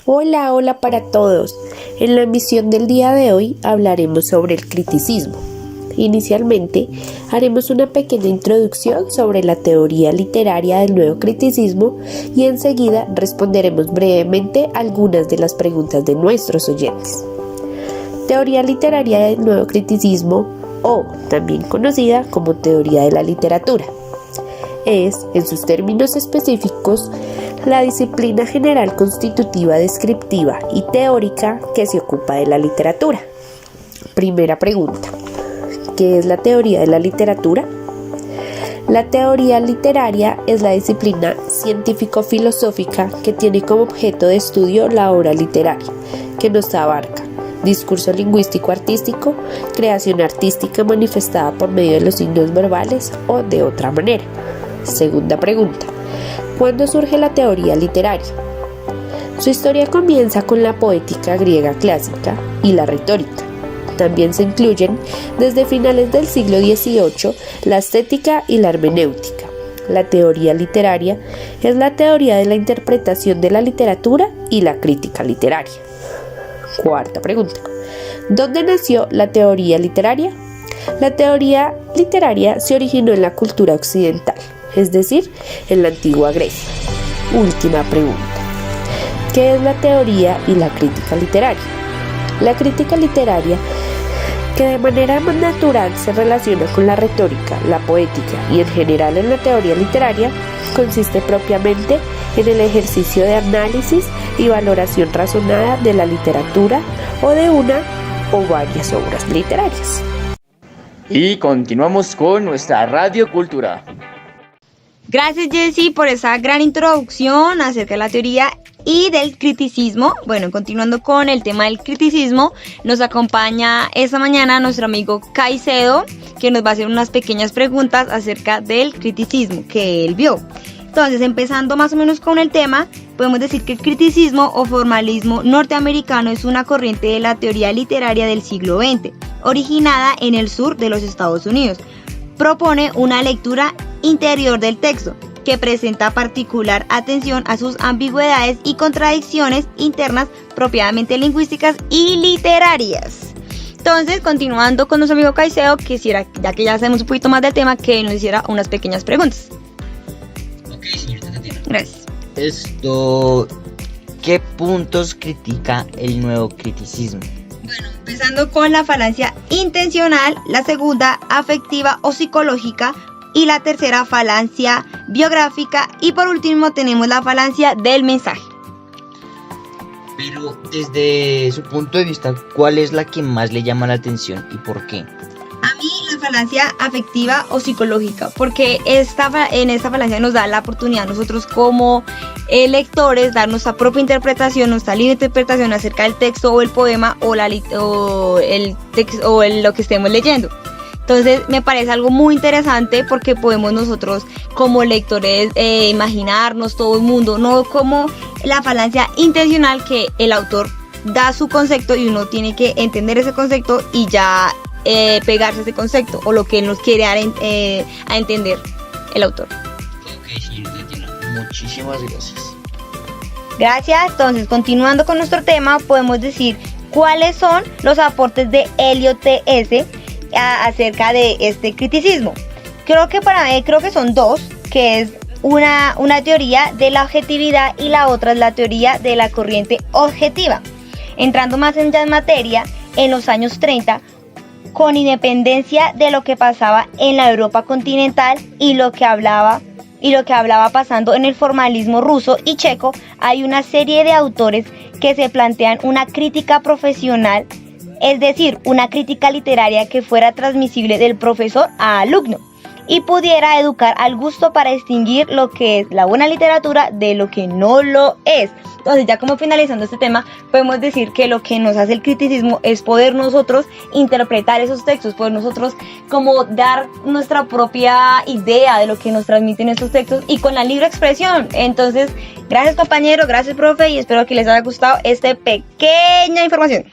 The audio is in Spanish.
Hola, hola para todos. En la emisión del día de hoy hablaremos sobre el criticismo. Inicialmente, haremos una pequeña introducción sobre la teoría literaria del nuevo criticismo y enseguida responderemos brevemente algunas de las preguntas de nuestros oyentes. Teoría literaria del nuevo criticismo, o también conocida como teoría de la literatura, es, en sus términos específicos, la disciplina general constitutiva, descriptiva y teórica que se ocupa de la literatura. Primera pregunta: ¿qué es la teoría de la literatura? La teoría literaria es la disciplina científico-filosófica que tiene como objeto de estudio la obra literaria, que nos abarca discurso lingüístico-artístico, creación artística manifestada por medio de los signos verbales o de otra manera. Segunda pregunta: ¿cuándo surge la teoría literaria? Su historia comienza con la poética griega clásica y la retórica. También se incluyen desde finales del siglo XVIII la estética y la hermenéutica. La teoría literaria es la teoría de la interpretación de la literatura y la crítica literaria. Cuarta pregunta: ¿dónde nació la teoría literaria? La teoría literaria se originó en la cultura occidental, es decir, en la antigua Grecia. Última pregunta: ¿qué es la teoría y la crítica literaria? La crítica literaria, que de manera más natural se relaciona con la retórica, la poética y en general en la teoría literaria, consiste propiamente en el ejercicio de análisis y valoración razonada de la literatura o de una o varias obras literarias. Y continuamos con nuestra Radio Cultura. Gracias, Jessy, por esa gran introducción acerca de la teoría y del criticismo. Bueno, continuando con el tema del criticismo, nos acompaña esta mañana nuestro amigo Caicedo, que nos va a hacer unas pequeñas preguntas acerca del criticismo que él vio. Entonces, empezando más o menos con el tema, podemos decir que el criticismo o formalismo norteamericano es una corriente de la teoría literaria del siglo XX, originada en el sur de los Estados Unidos. Propone una lectura interior del texto, que presenta particular atención a sus ambigüedades y contradicciones internas propiamente lingüísticas y literarias. Entonces, continuando con nuestro amigo Caicedo, quisiera, ya que ya sabemos un poquito más del tema, que nos hiciera unas pequeñas preguntas. Ok, señorita Tatiana. Gracias. ¿Qué puntos critica el nuevo criticismo? Bueno, empezando con la falacia intencional, la segunda afectiva o psicológica, y la tercera falacia biográfica, y por último tenemos la falacia del mensaje. Pero desde su punto de vista, ¿cuál es la que más le llama la atención y por qué? A mí la falacia afectiva o psicológica, porque en esta falancia nos da la oportunidad nosotros como lectores dar nuestra propia interpretación, nuestra libre interpretación acerca del texto o el poema o lo que estemos leyendo. Entonces me parece algo muy interesante porque podemos nosotros como lectores imaginarnos todo el mundo, no como la falacia intencional que el autor da su concepto y uno tiene que entender ese concepto y ya pegarse a ese concepto o lo que nos quiere dar a entender el autor. Ok, señorita Tatiana, muchísimas gracias. Gracias. Entonces, continuando con nuestro tema, podemos decir cuáles son los aportes de Elliot T.S. acerca de este criticismo. Creo que son dos, que es una teoría de la objetividad y la otra es la teoría de la corriente objetiva. Entrando más en materia, en los años 30, con independencia de lo que pasaba en la Europa continental y lo que hablaba pasando en el formalismo ruso y checo, hay una serie de autores que se plantean una crítica profesional, es decir, una crítica literaria que fuera transmisible del profesor a alumno y pudiera educar al gusto para distinguir lo que es la buena literatura de lo que no lo es. Entonces, ya como finalizando este tema, podemos decir que lo que nos hace el criticismo es poder nosotros interpretar esos textos, poder nosotros como dar nuestra propia idea de lo que nos transmiten estos textos y con la libre expresión. Entonces, gracias compañero, gracias profe y espero que les haya gustado esta pequeña información.